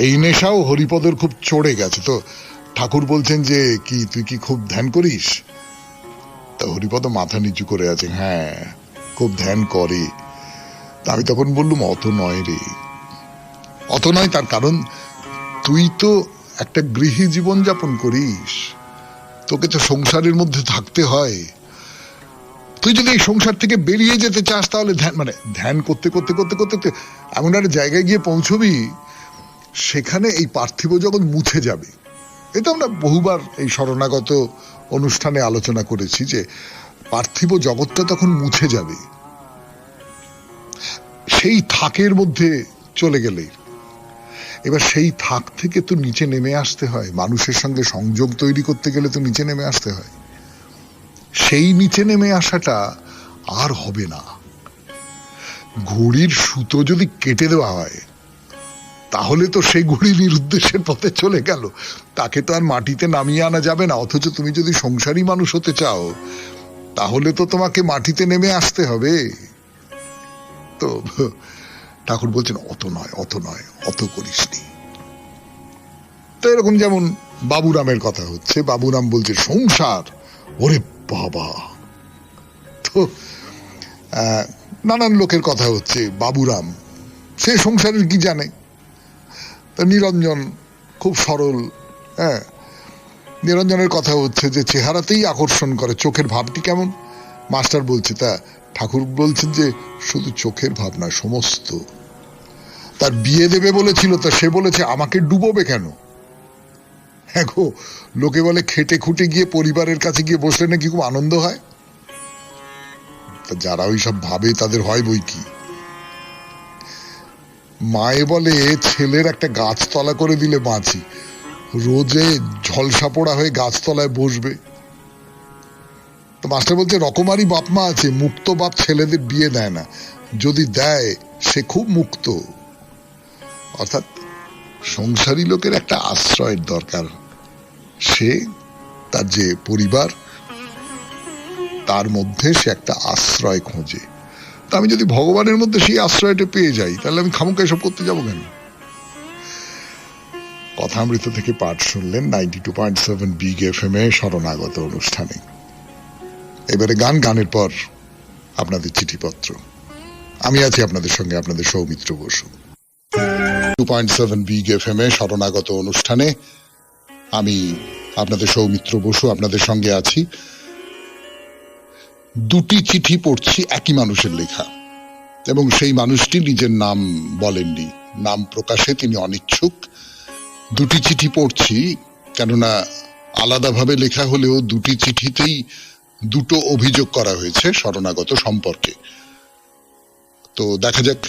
এই নেশাও হরিপদের খুব চড়ে গেছে। তো ঠাকুর বলছেন যে কি তুই কি খুব ধ্যান করিস? তা হরিপদ মাথা নিচু করে আছে, হ্যাঁ খুব ধ্যান করে। তা আমি তখন বললুম অত নয় রে, অত নয়। তার কারণ তুই তো একটা গৃহী জীবন যাপন করিস, তোকে তো সংসারের মধ্যে থাকতে হয়। তুই যদি এই সংসার থেকে বেরিয়ে যেতে চাস তাহলে ধ্যান করতে করতে করতে করতে এমন একটা জায়গায় গিয়ে পৌঁছবি সেখানে এই পার্থিব জগৎ মুছে যাবে। এটা আমরা বহুবার এই শরণাগত অনুষ্ঠানে আলোচনা করেছি যে পার্থিব জগৎটা তখন মুছে যাবে। সেই থাকের মধ্যে চলে গেলে এবার সেই থাক থেকে তো নিচে নেমে আসতে হয়, মানুষের সঙ্গে সংযোগ তৈরি করতে গেলে তো নিচে নেমে আসতে হয়। সেই নিচে নেমে আসাটা আর হবে না। ঘুড়ির সুতো যদি কেটে দেওয়া হয় তাহলে তো সেই ঘুড়ি নিরুদ্দেশের পথে চলে গেল, তাকে তো আর মাটিতে নামিয়ে আনা যাবে না। অথচ তুমি যদি সংসারী মানুষ হতে চাও তাহলে তো তোমাকে মাটিতে নেমে আসতে হবে। তো ঠাকুর বলছেন অত নয়, অত নয়, অত করিসনি। তো এরকম যেমন বাবুরামের কথা হচ্ছে, বাবুরাম বলছে সংসার, ওরে বাবা। তো নানান লোকের কথা হচ্ছে, বাবুরাম সে সংসারের কি জানে। তা নিরঞ্জন খুব সরল, হ্যাঁ, নিরঞ্জনের কথা হচ্ছে যে চেহারাতেই আকর্ষণ করে, চোখের ভাবটি কেমন। মাস্টার বলছে, তা ঠাকুর বলছেন যে শুধু চোখের ভাব না, সমস্ত। তার বিয়ে দেবে বলেছিল, তা সে বলেছে আমাকে ডুবোবে কেন। হ্যাঁ গো, লোকে বলে খেটে খুটে গিয়ে পরিবারের কাছে গিয়ে বসলে নাকি খুব আনন্দ হয়। তা যারা ওইসব ভাবে তাদের হয় বই কি। মায়ে বলে ছেলের একটা গাছতলা করে দিলে বাঁচি, রোজে ঝলসা পোড়া হয়ে গাছতলায় বসবে। তো মাস্টার বলছে রকমারি বাপ মা আছে, মুক্ত বাপ ছেলেদের বিয়ে দেয় না, যদি দেয় সে খুব মুক্ত। অর্থাৎ সংসারী লোকের একটা আশ্রয়ের দরকার, সে তার যে পরিবার তার মধ্যে সে একটা আশ্রয় খোঁজে। তা আমি যদি ভগবানের মধ্যে সেই আশ্রয়টা পেয়ে যাই তাহলে আমি খামোকা এসব করতে যাবো কেন। কথামৃত থেকে পাঠ শুনলেন 92.7 বিগ এফএম এ শরণাগত অনুষ্ঠানে। এবারে গানের পর আপনাদের চিঠিপত্র। আমি আছি আপনাদের সঙ্গে, আপনাদের সৌমিত্র বসু। 2.7 বিগ এফএম এ শরণাগত অনুষ্ঠানে আমি আপনাদের সৌমিত্র বসু আপনাদের সঙ্গে আছি। দুটি চিঠি পড়ছি একই মানুষের লেখা, এবং সেই মানুষটি নিজের নাম বলেননি, নাম প্রকাশে তিনি অনিচ্ছুক। দুটি চিঠি পড়ছি কেননা আলাদাভাবে লেখা হলেও দুটি চিঠিতেই দুটো অভিযোগ করা হয়েছে শরণাগত সম্পর্কে। তো দেখা যাক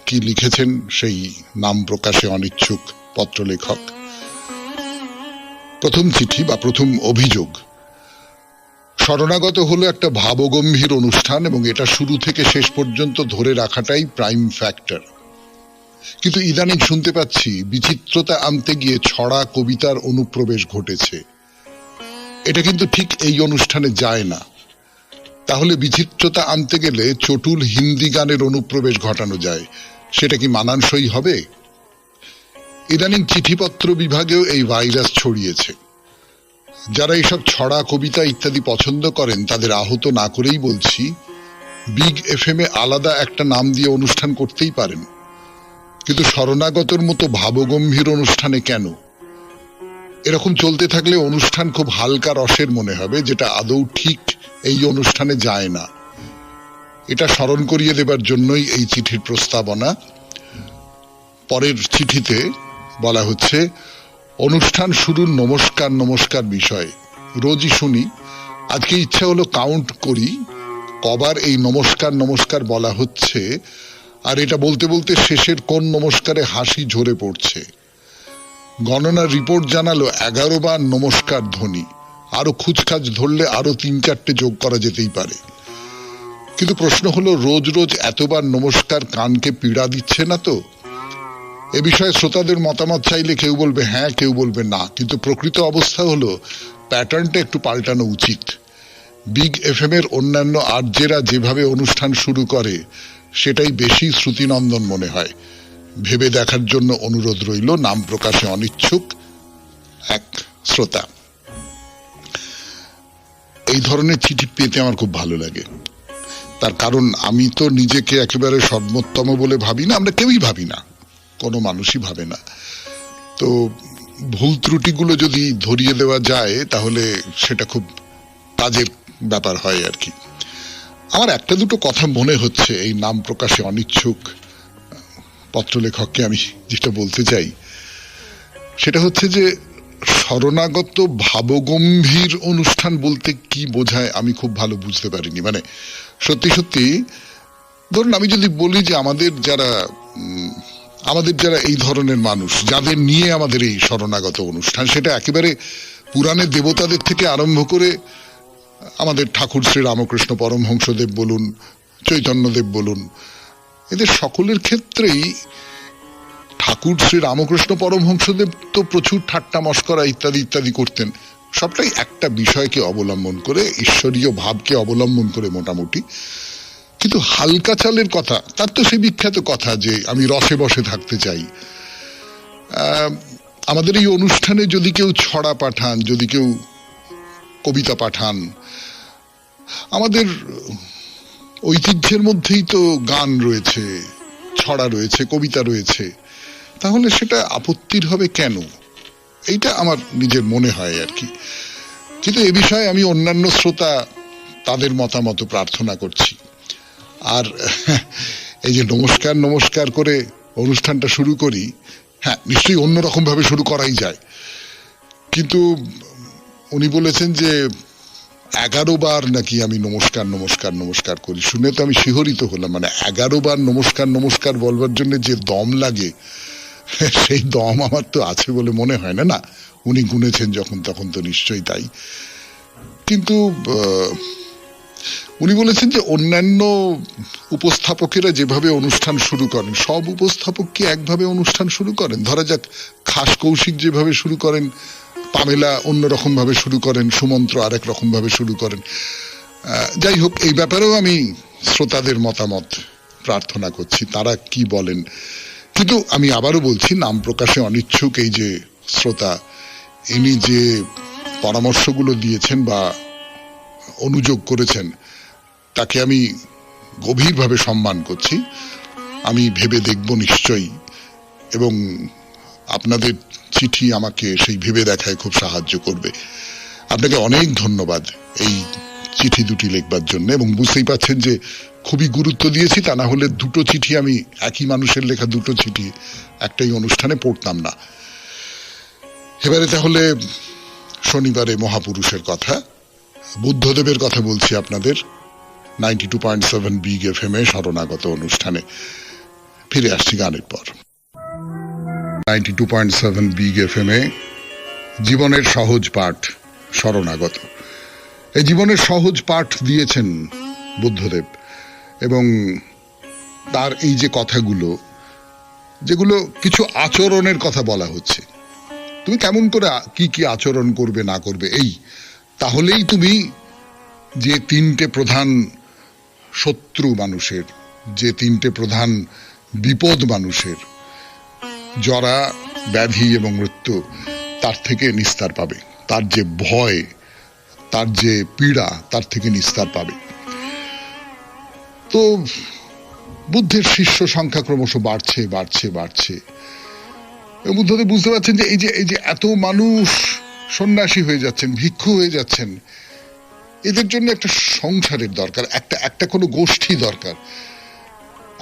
কি লিখেছেন সেই নাম প্রকাশে অনিচ্ছুক পত্রলেখক। প্রথম চিঠি বা প্রথম অভিযোগ, শরণাগত হলো একটা ভাবগম্ভীর অনুষ্ঠান এবং এটা শুরু থেকে শেষ পর্যন্ত ধরে রাখাটাই প্রাইম ফ্যাক্টর। কিন্তু ইদানিং শুনতে পাচ্ছি বিচিত্রতা আনতে গিয়ে ছড়া কবিতার অনুপ্রবেশ ঘটেছে। এটা কিন্তু ঠিক এই অনুষ্ঠানে যায় না। তাহলে বিচিত্রতা আনতে গেলে চটুল হিন্দি গানের অনুপ্রবেশ ঘটানো যায়, সেটা কি মানানসই হবে? ইদানিং চিঠিপত্র বিভাগেও এই ভাইরাস ছড়িয়েছে। যারা এইসব ছড়া কবিতা ইত্যাদি পছন্দ করেন তাদের আহত না করেই বলছি, বিগ এফএম এ আলাদা একটা নাম দিয়ে অনুষ্ঠান করতেই পারেন, কিন্তু শরণাগতর মতো ভাবগম্ভীর অনুষ্ঠানে কেন? এরকম চলতে থাকলে অনুষ্ঠান খুব হালকা রসের মনে হবে, যেটা আদৌ ঠিক এই অনুষ্ঠানে যায় না। এটা স্মরণ করিয়ে দেবার জন্যই এই চিঠির প্রস্তাবনা। পরের চিঠিতে বলা হচ্ছে, অনুষ্ঠান শুরুর নমস্কার নমস্কার বিষয় রোজই শুনি, আজকে ইচ্ছা হলো কাউন্ট করি কবার এই নমস্কার নমস্কার বলা হচ্ছে, আর এটা বলতে বলতে শেষের কোন নমস্কারে হাসি ঝরে পড়ছে। গণনার রিপোর্ট জানালো 11 বার নমস্কার ধ্বনি, আরো খুচখাচ ধরলে আরো 3-4টে যোগ করা যেতেই পারে। কিন্তু প্রশ্ন হলো, রোজ রোজ এতবার নমস্কার কানকে পীড়া দিচ্ছে না তো? এ বিষয়ে শ্রোতাদের মতামত চাইলে কেউ বলবে হ্যাঁ, কেউ বলবে না, কিন্তু প্রকৃত অবস্থা হলো প্যাটার্নটা একটু পাল্টানো উচিত। বিগ এফএম এর অন্যান্য আরজেরা যেভাবে অনুষ্ঠান শুরু করে সেটাই বেশি শ্রুতিনন্দন মনে হয়। ভেবে দেখার জন্য অনুরোধ রইল। নাম প্রকাশে অনিচ্ছুক এক শ্রোতা। এই ধরনের চিঠি পেতে আমার খুব ভালো লাগে, তার কারণ আমি তো নিজেকে একেবারে সর্বোত্তম বলে ভাবি না, আমরা কেউই ভাবি না, কোনো মানুষই ভাবে না। তো ভুল ত্রুটিগুলো যদি ধরিয়ে দেওয়া যায় তাহলে সেটা খুব কাজের ব্যাপার হয় আর কি। আমার একটা দুটো কথা মনে হচ্ছে এই নাম প্রকাশে অনিচ্ছুক পত্রলেখককে আমি যেটা বলতে চাই সেটা হচ্ছে যে শরণাগত ভাবগম্ভীর অনুষ্ঠান বলতে কি বোঝায় আমি খুব ভালো বুঝতে পারিনি। মানে সত্যি সত্যি ধরুন আমি যদি বলি যে আমাদের যারা এই ধরনের মানুষ যাদের নিয়ে আমাদের এই শরণাগত অনুষ্ঠান, সেটা একেবারে পুরাণের দেবতাদের থেকে আরম্ভ করে আমাদের ঠাকুর শ্রী রামকৃষ্ণ পরমহংসদেব বলুন, চৈতন্যদেব বলুন, এদের সকলের ক্ষেত্রেই ঠাকুর শ্রী রামকৃষ্ণ পরমহংসদেব তো প্রচুর ঠাট্টা মস্করা ইত্যাদি ইত্যাদি করতেন, সবটাই একটা বিষয়কে অবলম্বন করে, ঈশ্বরীয় ভাবকে অবলম্বন করে মোটামুটি। কিন্তু হালকা চালের কথা, তার তো সেই বিখ্যাত কথা যে আমি রসে বসে থাকতে চাই। আমাদের এই অনুষ্ঠানে যদি কেউ ছড়া পাঠান, যদি কেউ কবিতা পাঠান, আমাদের ঐতিহ্যের মধ্যেই তো গান রয়েছে, ছড়া রয়েছে, কবিতা রয়েছে, তাহলে সেটা আপত্তির হবে কেন? এইটা আমার নিজের মনে হয় আর কি। কিন্তু এ বিষয়ে আমি অন্যান্য শ্রোতা তাদের মতামত প্রার্থনা করছি। আর এই যে নমস্কার নমস্কার করে অনুষ্ঠানটা শুরু করি, হ্যাঁ নিশ্চয়ই অন্যরকম ভাবে শুরু করাই যায়, কিন্তু উনি বলেছেন যে 11 বার নাকি আমি নমস্কার নমস্কার নমস্কার করি। শুনে তো আমি শিহরিত হলাম। মানে 11 বার নমস্কার নমস্কার বলবার জন্য যে দম লাগে, সেই দম আমার তো আছে বলে মনে হয় না। না, উনি গুনেছেন যখন তখন তো নিশ্চয়ই তাই। কিন্তু উনি বলেছেন যে অন্যান্য উপস্থাপকেরা যেভাবে অনুষ্ঠান শুরু করেন, সব উপস্থাপক কি একভাবে অনুষ্ঠান শুরু করেন? ধরা যাক খাস কৌশিক যেভাবে শুরু করেন, পামেলা অন্যরকম ভাবে শুরু করেন, সুমন্ত্র আরেক রকম ভাবে শুরু করেন। যাই হোক, এই ব্যাপারেও আমি শ্রোতাদের মতামত প্রার্থনা করছি, তারা কি বলেন। কিন্তু আমি আবারও বলছি, নাম প্রকাশে অনিচ্ছুক এই যে শ্রোতা, ইনি যে পরামর্শগুলো দিয়েছেন বা অনুযোগ করেছেন তাকে আমি গভীরভাবে সম্মান করছি। আমি ভেবে দেখব নিশ্চয়ই, এবং আপনাদের চিঠি আমাকে সেই ভেবে দেখায় খুব সাহায্য করবে। আপনাকে অনেক ধন্যবাদ এই চিঠি দুটি লিখবার জন্য, এবং বুঝতেই পারছেন যে খুবই গুরুত্ব দিয়েছি, তা না হলে দুটো চিঠি আমি, একই মানুষের লেখা দুটো চিঠি একটাই অনুষ্ঠানে পড়তাম না। এবারে তাহলে শনিবারে মহাপুরুষের কথা, বুদ্ধদেবের কথা বলছি আপনাদের 92.7 বিগ এফএম এ শরণাগত অনুষ্ঠানে। ফিরে আসছি গানের পর। 92.7 বিগ এফএম এ জীবনের সহজ পাঠ শরণাগত। এই জীবনের সহজ পাঠ দিয়েছেন বুদ্ধদেব, এবং তার এই যে কথাগুলো, যেগুলো কিছু আচরণের কথা বলা হচ্ছে, তুমি কেমন করে কি কি আচরণ করবে না করবে, এই তাহলেই তুমি যে 3টে প্রধান শত্রু মানুষের, যে 3টে প্রধান বিপদ মানুষের, জরা, ব্যাধি এবং মৃত্যু, তার থেকে নিস্তার পাবে, তার যে ভয়, তার যে পীড়া, তার থেকে নিস্তার পাবে। তো বুদ্ধের শিষ্য সংখ্যা ক্রমশ বাড়ছে বাড়ছে বাড়ছে। বুদ্ধদেব বুঝতে পারছেন যে এই যে এত মানুষ সন্ন্যাসী হয়ে যাচ্ছেন, ভিক্ষু হয়ে যাচ্ছেন, এদের জন্য একটা সংসারের দরকার, একটা একটা কোনো গোষ্ঠী দরকার,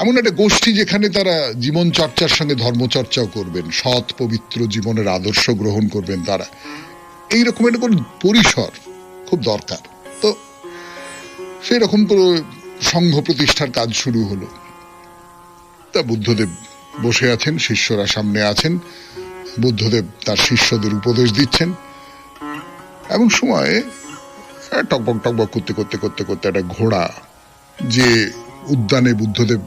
এমন একটা গোষ্ঠী যেখানে তারা জীবন চর্চার সঙ্গে ধর্মচর্চাও করবেন, সৎ পবিত্র জীবনের আদর্শ গ্রহণ করবেন তারা। এইরকম একটা কোন পরিসর খুব দরকার। তো সেই রকম করে সংঘ প্রতিষ্ঠার কাজ শুরু হলো। তা বুদ্ধদেব বসে আছেন, শিষ্যরা সামনে আছেন, বুদ্ধদেব তার শিষ্যদের উপদেশ দিচ্ছেন। এমন সময় টকবক টকবক করতে করতে করতে করতে একটা ঘোড়া, যে উদ্যানে বুদ্ধদেব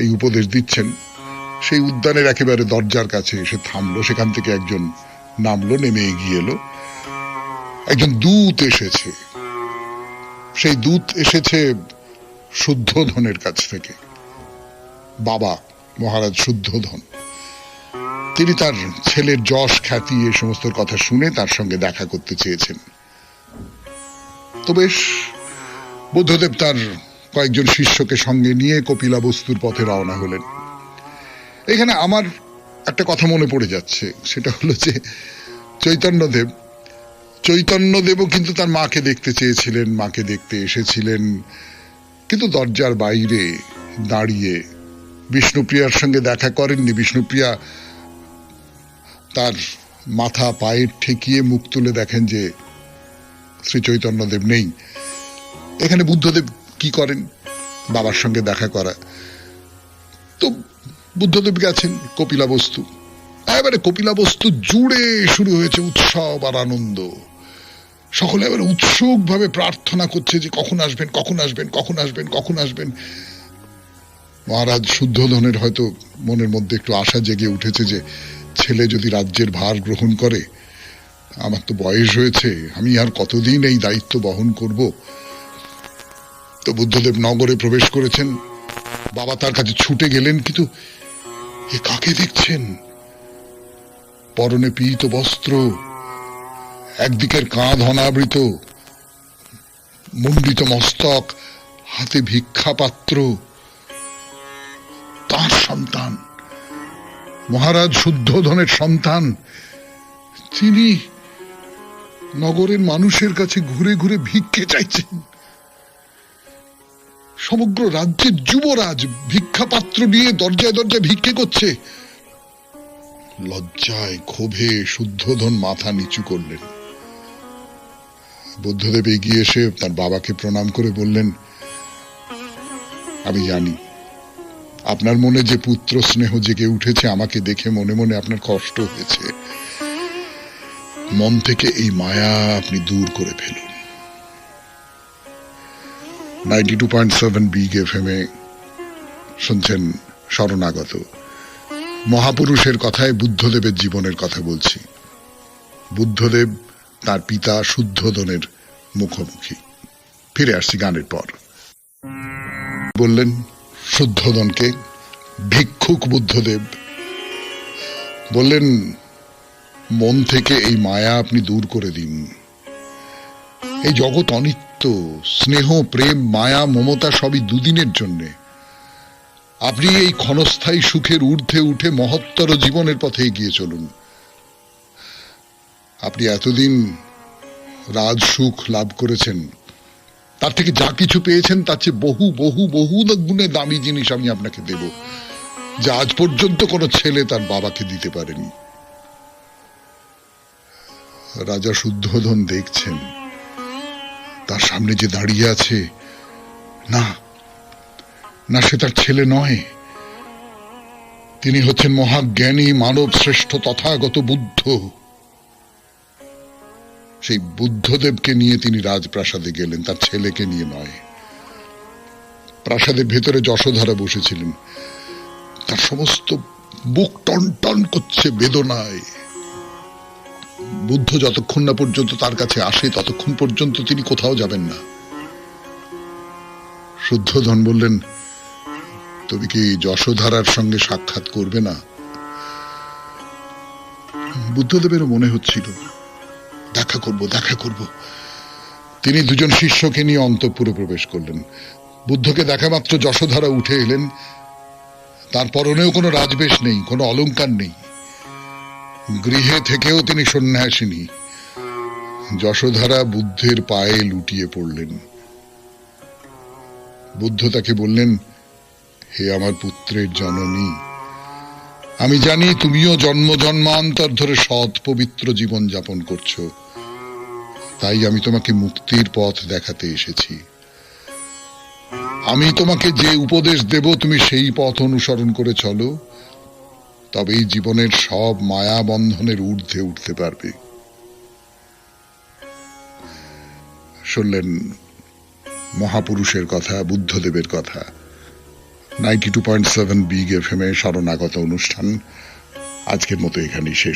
এই উপদেশ দিচ্ছেন সেই উদ্যানের একেবারে দরজার কাছে এসে থামলো। সেখান থেকে একজন নামলো, নেমে এগিয়ে এলো। একজন দূত এসেছে। সেই দূত এসেছে শুদ্ধোধনের কাছ থেকে, বাবা মহারাজ শুদ্ধোধন। তিনি তার ছেলের যশ খ্যাতি এ সমস্ত কথা শুনে তার সঙ্গে দেখা করতে চেয়েছেন। তো বেশ, বুদ্ধদেব তার কয়েকজন শিষ্যকে সঙ্গে নিয়ে কপিলাবস্তুর পথে রওনা হলেন। এখানে আমার একটা কথা মনে পড়ে যাচ্ছে, সেটা হলো যে চৈতন্যদেবও কিন্তু তার মাকে দেখতে চেয়েছিলেন, মাকে দেখতে এসেছিলেন, কিন্তু দরজার বাইরে দাঁড়িয়ে বিষ্ণুপ্রিয়ার সঙ্গে দেখা করেননি। বিষ্ণুপ্রিয়া তার মাথা পায়ে ঠেকিয়ে মুখ তুলে দেখেন যে শ্রী চৈতন্যদেব নেই। এখানে বুদ্ধদেব কি করেন? বাবার সঙ্গে দেখা করা। তো বুদ্ধদেব গেছেন কপিলাবস্তু। এবারে কপিলাবস্তু জুড়ে শুরু হয়েছে উৎসব আর আনন্দ। সকলে এবার উৎসুক ভাবে প্রার্থনা করছে যে কখন আসবেন, কখন আসবেন, কখন আসবেন, কখন আসবেন। মহারাজ শুদ্ধোধনের হয়তো মনের মধ্যে একটু আশা জেগে উঠেছে যে ছেলে যদি রাজ্যের ভার গ্রহণ করে, আমার তো বয়স হয়েছে, আমি আর কতদিন এই দায়িত্ব বহন করব। তো বুদ্ধদেব নগরে প্রবেশ করেছেন। বাবা তার কাছে ছুটে গেলেন, কিন্তু এ কাকে দেখছেন? পরনে পীত বস্ত্র, একদিকের কাঁধ অনাবৃত, মুন্ডিত মস্তক, হাতে ভিক্ষা পাত্র। তার সন্তান, মহারাজ শুদ্ধোধনের সন্তান। তিনি নগরের মানুষের কাছে ঘুরে ঘুরে ভিক্ষে চাইছেন। সমগ্র রাজ্যের যুবরাজ ভিক্ষা পাত্র নিয়ে দরজায় দরজায় ভিক্ষে করছে। লজ্জায় ক্ষোভে শুদ্ধোধন মাথা নিচু করলেন। বুদ্ধদেব এগিয়ে এসে তার বাবাকে প্রণাম করে বললেন, আমি জানি আপনার মনে যে পুত্র স্নেহ জেগে উঠেছে, আমাকে দেখে মনে মনে আপনার কষ্ট হয়েছে। মন থেকে এই মায়া আপনি দূর করে ফেলুন। 92.7 বিগ এফএমে শুনছেন শরণাগত। মহাপুরুষের কথায় বুদ্ধদেবের জীবনের কথা বলছি। বুদ্ধদেব তার পিতা শুদ্ধোধনের মুখোমুখি। ফিরে আসছি গানের পর। বললেন শুদ্ধোধনকে, ভিক্ষুক বুদ্ধদেব বললেন, মন থেকে এই মায়া আপনি দূর করে দিন। এই জগৎ অনিত্য, স্নেহ প্রেম মায়া মমতা সবই দুদিনের জন্যে। আপনি এই ক্ষণস্থায়ী সুখের ঊর্ধ্বে উঠে মহত্তর জীবনের পথে এগিয়ে চলুন। আপনি এতদিন রাজসুখ লাভ করেছেন, তার থেকে যা কিছু পেয়েছেন তার চেয়ে বহু বহু বহু গুণে দামি জিনিস আমি আপনাকে দেব, যা আজ পর্যন্ত কোনো ছেলে তার বাবাকে দিতে পারেনি। রাজা শুদ্ধোধন দেখছেন তার সামনে যে দাঁড়িয়ে আছে, না না, সে তার ছেলে নয়। তিনি হচ্ছেন মহাজ্ঞানী মানব শ্রেষ্ঠ তথাগত বুদ্ধ। সেই বুদ্ধদেবকে নিয়ে তিনি রাজপ্রাসাদে গেলেন, তার ছেলেকে নিয়ে নয়। প্রাসাদের ভেতরে যশোধরা বসেছিলেন, তার সমস্ত বুক টন টন করছে বেদনায়। বুদ্ধ যতক্ষণ না পর্যন্ত তার কাছে আসে ততক্ষণ পর্যন্ত তিনি কোথাও যাবেন না। শুদ্ধোধন বললেন, তুমি কি যশোধরার সঙ্গে সাক্ষাৎ করবে না? বুদ্ধদেবেরও মনে হচ্ছিল দেখা করব, দেখা করব। তিনি দুজন শিষ্যকে নিয়ে অন্তঃপুরে প্রবেশ করলেন। বুদ্ধকে দেখা মাত্র যশোধরা উঠে এলেন। তার পরনেও কোনো রাজবেশ নেই, কোনো অলংকার নেই। গৃহে থেকেও তিনি সন্ন্যাসিনী। যশোধারা বুদ্ধের পায়ে লুটিয়ে পড়লেন। বুদ্ধ তাকে বললেন, হে আমার পুত্রের জননী, আমি জানি তুমিও জন্ম জন্মান্তর ধরে সৎ পবিত্র জীবন যাপন করছো, তাই আমি তোমাকে মুক্তির পথ দেখাতে এসেছি। আমি তোমাকে যে উপদেশ দেব তুমি সেই পথ অনুসরণ করে চলো, তবেই জীবনের সব মায়া বন্ধনের ঊর্ধ্বে উঠতে পারবে। শুনলেন মহাপুরুষের কথা, বুদ্ধদেবের কথা। 92.7 বিগ এফএম এ শরণাগত অনুষ্ঠান আজকের মতো এখানেই শেষ